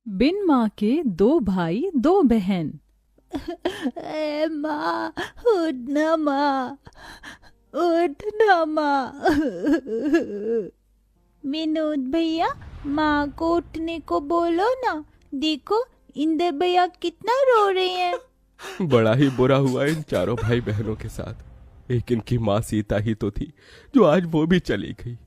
बिन माँ के दो भाई दो बहन। ए माँ, उठ ना माँ, उठ ना माँ। विनोद भैया, माँ को उठने को बोलो ना। देखो, इंदर भैया कितना रो रहे हैं। बड़ा ही बुरा हुआ इन चारों भाई बहनों के साथ। एक इनकी माँ सीता ही तो थी, जो आज वो भी चली गई।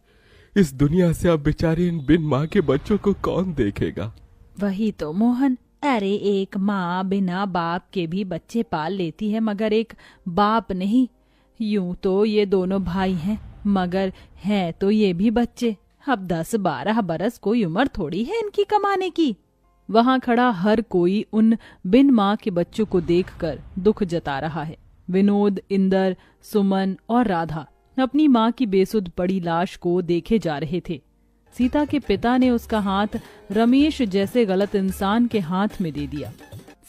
इस दुनिया से अब बेचारे इन बिन माँ के बच्चों को कौन देखेगा। वही तो मोहन, अरे एक माँ बिना बाप के भी बच्चे पाल लेती है, मगर एक बाप नहीं। यूं तो ये दोनों भाई हैं, मगर हैं तो ये भी बच्चे। अब 10-12 बरस कोई उम्र थोड़ी है इनकी कमाने की। वहां खड़ा हर कोई उन बिन माँ के बच्चों को देखकर दुख जता रहा है। विनोद, इंदर, सुमन और राधा अपनी माँ की बेसुध पड़ी लाश को देखे जा रहे थे। सीता के पिता ने उसका हाथ रमेश जैसे गलत इंसान के हाथ में दे दिया।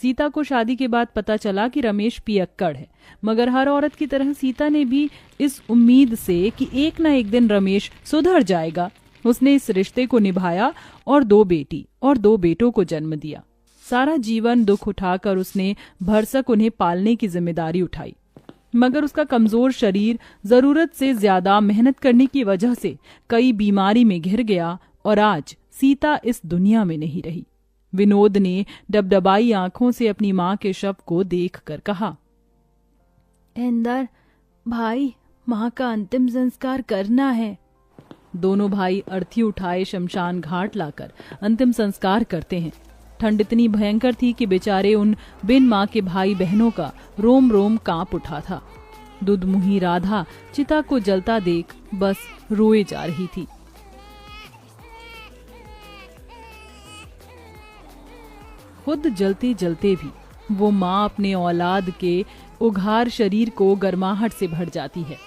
सीता को शादी के बाद पता चला कि रमेश पियक्कड़ है, मगर हर औरत की तरह सीता ने भी इस उम्मीद से कि एक न एक दिन रमेश सुधर जाएगा, उसने इस रिश्ते को निभाया और 2 बेटी और 2 बेटों को जन्म दिया। सारा जीवन दुख उठाकर उसने भरसक उन्हें पालने की जिम्मेदारी उठाई, मगर उसका कमजोर शरीर जरूरत से ज्यादा मेहनत करने की वजह से कई बीमारी में घिर गया और आज सीता इस दुनिया में नहीं रही। विनोद ने डबडबाई आंखों से अपनी माँ के शव को देखकर कहा, इंदर भाई, माँ का अंतिम संस्कार करना है। दोनों भाई अर्थी उठाए शमशान घाट लाकर अंतिम संस्कार करते हैं। ठंड इतनी भयंकर थी कि बेचारे उन बिन माँ के भाई बहनों का रोम रोम कांप उठा था। दुधमुही राधा चिता को जलता देख बस रोए जा रही थी। खुद जलते जलते भी वो माँ अपने औलाद के उघार शरीर को गर्माहट से भर जाती है।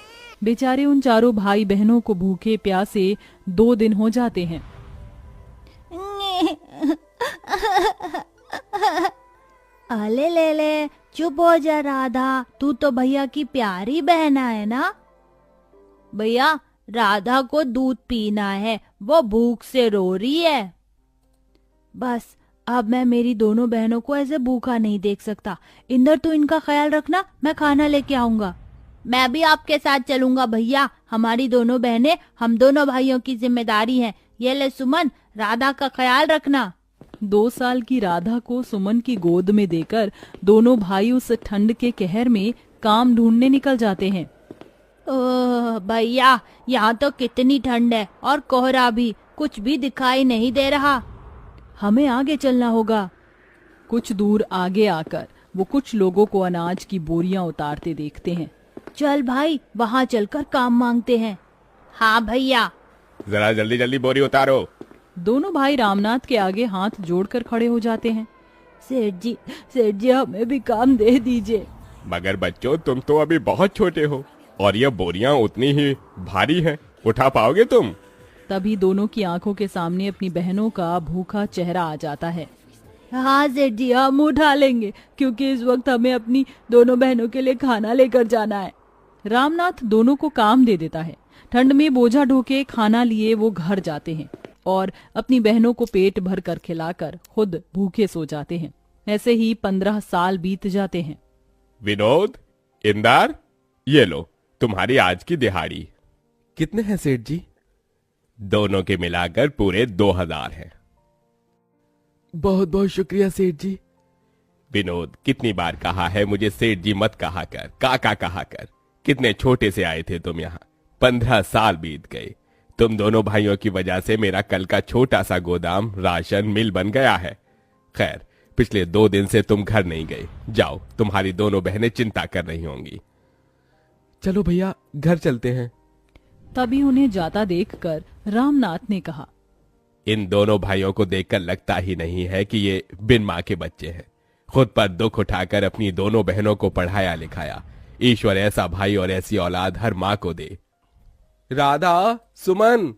बेचारे उन चारों भाई बहनों को भूखे प्यासे 2 दिन हो जाते हैं। अले ले ले, चुप हो जा राधा, तू तो भैया की प्यारी बहना है ना। भैया, राधा को दूध पीना है, वो भूख से रो रही है। बस अब मैं मेरी दोनों बहनों को ऐसे भूखा नहीं देख सकता। इंदर, तू इनका ख्याल रखना, मैं खाना लेके आऊंगा। मैं भी आपके साथ चलूंगा भैया, हमारी दोनों बहनें हम दोनों भाइयों की जिम्मेदारी है। ये ले सुमन, राधा का ख्याल रखना। 2 साल की राधा को सुमन की गोद में देकर दोनों भाई उस ठंड के कहर में काम ढूंढने निकल जाते हैं। ओह भैया, यहाँ तो कितनी ठंड है और कोहरा भी, कुछ भी दिखाई नहीं दे रहा। हमें आगे चलना होगा। कुछ दूर आगे आकर वो कुछ लोगों को अनाज की बोरियां उतारते देखते हैं। चल भाई, वहाँ चलकर काम मांगते हैं। हाँ भैया। जरा जल्दी जल्दी बोरी उतारो। दोनों भाई रामनाथ के आगे हाथ जोड़कर खड़े हो जाते हैं। सेठ जी, हमें भी काम दे दीजिए। मगर बच्चों, तुम तो अभी बहुत छोटे हो और ये बोरियां उतनी ही भारी हैं, उठा पाओगे तुम? तभी दोनों की आंखों के सामने अपनी बहनों का भूखा चेहरा आ जाता है। हाँ सेठ जी, हम उठा लेंगे, क्योंकि इस वक्त हमें अपनी दोनों बहनों के लिए खाना लेकर जाना है। रामनाथ दोनों को काम दे देता है। ठंड में बोझा ढोके खाना लिए वो घर जाते हैं और अपनी बहनों को पेट भर कर खिलाकर खुद भूखे सो जाते हैं। ऐसे ही 15 साल बीत जाते हैं। विनोद, इंदर, ये लो तुम्हारी आज की दिहाड़ी। कितने हैं सेठ जी? दोनों के मिलाकर पूरे 2000 हैं। बहुत बहुत शुक्रिया सेठ जी। विनोद, कितनी बार कहा है मुझे सेठ जी मत कहा कर, काका कहा कर। कितने छोटे से आए थे तुम यहाँ, 15 साल बीत गए। तुम दोनों भाइयों की वजह से मेरा कल का छोटा सा गोदाम राशन मिल बन गया है। खैर, पिछले 2 दिन से तुम घर नहीं गए। जाओ, तुम्हारी दोनों बहनें चिंता कर रही होंगी। चलो भैया, घर चलते हैं। तभी उन्हें जाता देखकर रामनाथ ने कहा, इन दोनों भाइयों को देखकर लगता ही नहीं है कि ये बिन माँ के बच्चे हैं। खुद पर दुख उठाकर अपनी दोनों बहनों को पढ़ाया लिखाया। ईश्वर ऐसा भाई और ऐसी औलाद हर माँ को दे। राधा, सुमन,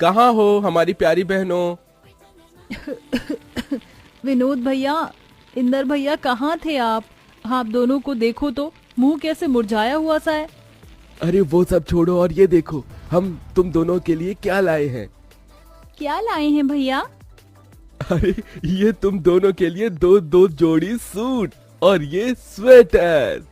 कहाँ हो हमारी प्यारी बहनों? विनोद भैया, इंदर भैया, कहाँ थे आप? आप दोनों को देखो तो, मुंह कैसे मुरझाया हुआ सा है। अरे वो सब छोड़ो और ये देखो, हम तुम दोनों के लिए क्या लाए हैं। क्या लाए हैं भैया? अरे ये तुम दोनों के लिए दो दो जोड़ी सूट और ये स्वेटर।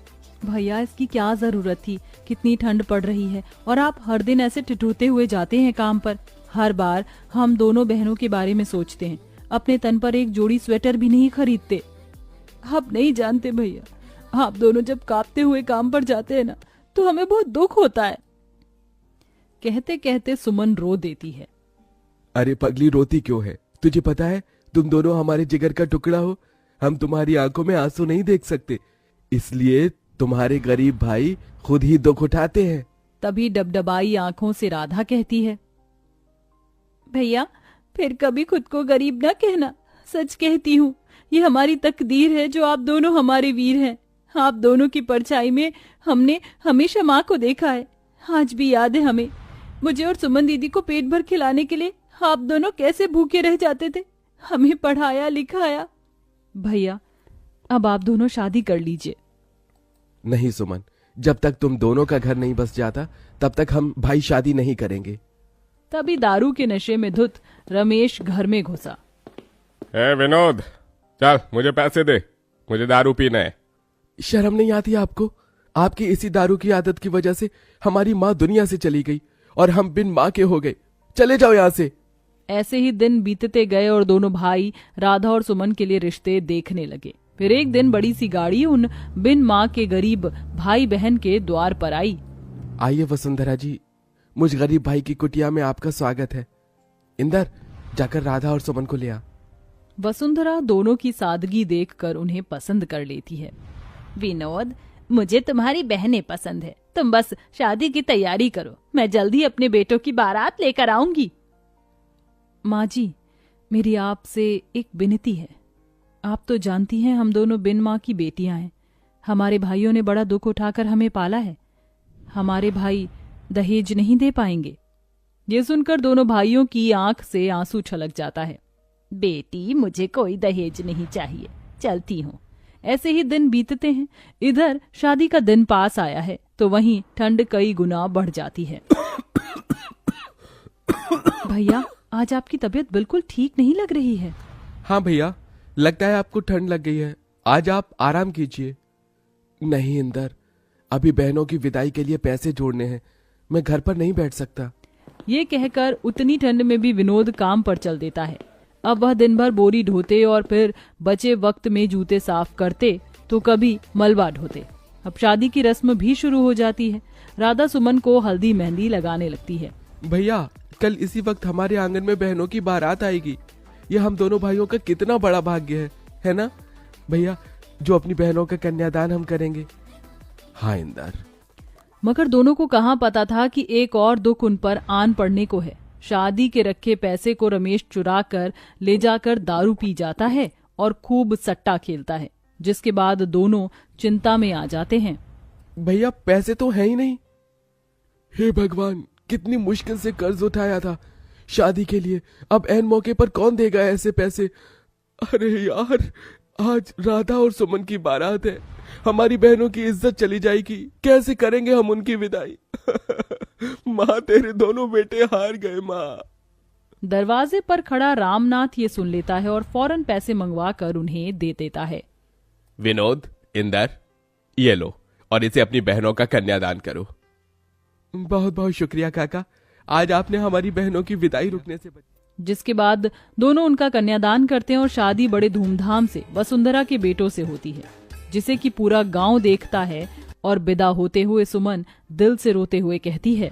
भैया इसकी क्या जरूरत थी, कितनी ठंड पड़ रही है और आप हर दिन ऐसे ठिठुरते हुए जाते हैं काम पर। हर बार हम दोनों बहनों के बारे में सोचते हैं, अपने तन पर एक जोड़ी स्वेटर भी नहीं खरीदते। आप नहीं जानते भैया, आप दोनों जब कांपते हुए काम पर जाते हैं ना तो हमें बहुत दुख होता है। कहते कहते सुमन रो देती है। अरे पगली रोती क्यों है? तुझे पता है तुम दोनों हमारे जिगर का टुकड़ा हो। हम तुम्हारी आंखों में आंसू नहीं देख सकते, इसलिए तुम्हारे गरीब भाई खुद ही दुख उठाते हैं। तभी डबडबाई आंखों से राधा कहती है, भैया फिर कभी खुद को गरीब ना कहना, सच कहती हूँ ये हमारी तकदीर है जो आप दोनों हमारे वीर हैं। आप दोनों की परछाई में हमने हमेशा माँ को देखा है। आज भी याद है हमें, मुझे और सुमन दीदी को पेट भर खिलाने के लिए आप दोनों कैसे भूखे रह जाते थे, हमें पढ़ाया लिखाया। भैया अब आप दोनों शादी कर लीजिए। नहीं सुमन, जब तक तुम दोनों का घर नहीं बस जाता तब तक हम भाई शादी नहीं करेंगे। तभी दारू के नशे में धुत रमेश घर में घुसा। ए विनोद, चल मुझे पैसे दे, मुझे दारू पीना है। शर्म नहीं आती आपको? आपकी इसी दारू की आदत की वजह से हमारी माँ दुनिया से चली गई और हम बिन माँ के हो गए। चले जाओ यहाँ से। ऐसे ही दिन बीतते गए और दोनों भाई राधा और सुमन के लिए रिश्ते देखने लगे। फिर एक दिन बड़ी सी गाड़ी उन बिन माँ के गरीब भाई बहन के द्वार पर आई। आइए वसुंधरा जी, मुझ गरीब भाई की कुटिया में आपका स्वागत है। इंदर, जाकर राधा और सुमन को ले आ। वसुंधरा दोनों की सादगी देखकर उन्हें पसंद कर लेती है। विनोद, मुझे तुम्हारी बहनें पसंद है, तुम बस शादी की तैयारी करो, मैं जल्दी अपने बेटों की बारात लेकर आऊंगी। माँ जी, मेरी आपसे एक विनती है। आप तो जानती हैं हम दोनों बिन माँ की बेटियां हैं। हमारे भाइयों ने बड़ा दुख उठाकर हमें पाला है। हमारे भाई दहेज नहीं दे पाएंगे। ये सुनकर दोनों भाइयों की आंख से आंसू छलक जाता है। बेटी, मुझे कोई दहेज नहीं चाहिए, चलती हूँ। ऐसे ही दिन बीतते हैं। इधर शादी का दिन पास आया है तो वहीं ठंड कई गुना बढ़ जाती है। भैया, आज आपकी तबीयत बिल्कुल ठीक नहीं लग रही है। हाँ भैया, लगता है आपको ठंड लग गई है, आज आप आराम कीजिए। नहीं इंदर, अभी बहनों की विदाई के लिए पैसे जोड़ने हैं, मैं घर पर नहीं बैठ सकता। ये कहकर उतनी ठंड में भी विनोद काम पर चल देता है। अब वह दिन भर बोरी ढोते और फिर बचे वक्त में जूते साफ करते तो कभी मलबा ढोते। अब शादी की रस्म भी शुरू हो जाती है। राधा सुमन को हल्दी मेहंदी लगाने लगती है। भैया, कल इसी वक्त हमारे आंगन में बहनों की बारात आएगी। ये हम दोनों भाइयों का कितना बड़ा भाग्य है ना भैया, जो अपनी बहनों का कन्यादान हम करेंगे। हाँ इंदर। मगर दोनों को कहाँ पता था कि एक और दुख उन पर आन पड़ने को है। शादी के रखे पैसे को रमेश चुरा कर ले जाकर दारू पी जाता है और खूब सट्टा खेलता है, जिसके बाद दोनों चिंता में आ जाते हैं। भैया, पैसे तो है ही नहीं। हे भगवान, कितनी मुश्किल से कर्ज उठाया था शादी के लिए, अब ऐन मौके पर कौन देगा ऐसे पैसे। अरे यार, आज राधा और सुमन की बारात है, हमारी बहनों की इज्जत चली जाएगी, कैसे करेंगे हम उनकी विदाई। माँ, तेरे दोनों बेटे हार गए माँ। दरवाजे पर खड़ा रामनाथ ये सुन लेता है और फौरन पैसे मंगवा कर उन्हें दे देता है। विनोद, इंदर, ये लो और इसे अपनी बहनों का कन्यादान करो। बहुत बहुत शुक्रिया काका, आज आपने हमारी बहनों की विदाई रुकने से बचाई। जिसके बाद दोनों उनका कन्यादान करते हैं और शादी बड़े धूमधाम से वसुंधरा के बेटों से होती है, जिसे कि पूरा गांव देखता है। और विदा होते हुए सुमन दिल से रोते हुए कहती है,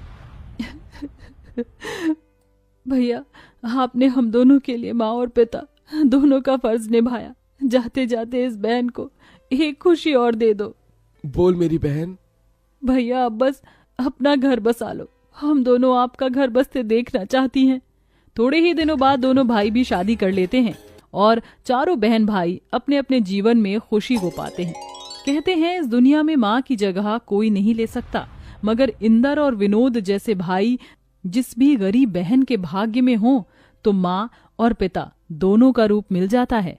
भैया, आपने हम दोनों के लिए माँ और पिता दोनों का फर्ज निभाया। जाते जाते इस बहन को एक खुशी और दे दो। बोल मेरी बहन। भैया, अब बस अपना घर बसा लो, हम दोनों आपका घर बसते देखना चाहती हैं। थोड़े ही दिनों बाद दोनों भाई भी शादी कर लेते हैं और चारों बहन भाई अपने अपने जीवन में खुशी को पाते हैं। कहते हैं इस दुनिया में माँ की जगह कोई नहीं ले सकता, मगर इंदर और विनोद जैसे भाई जिस भी गरीब बहन के भाग्य में हो तो माँ और पिता दोनों का रूप मिल जाता है।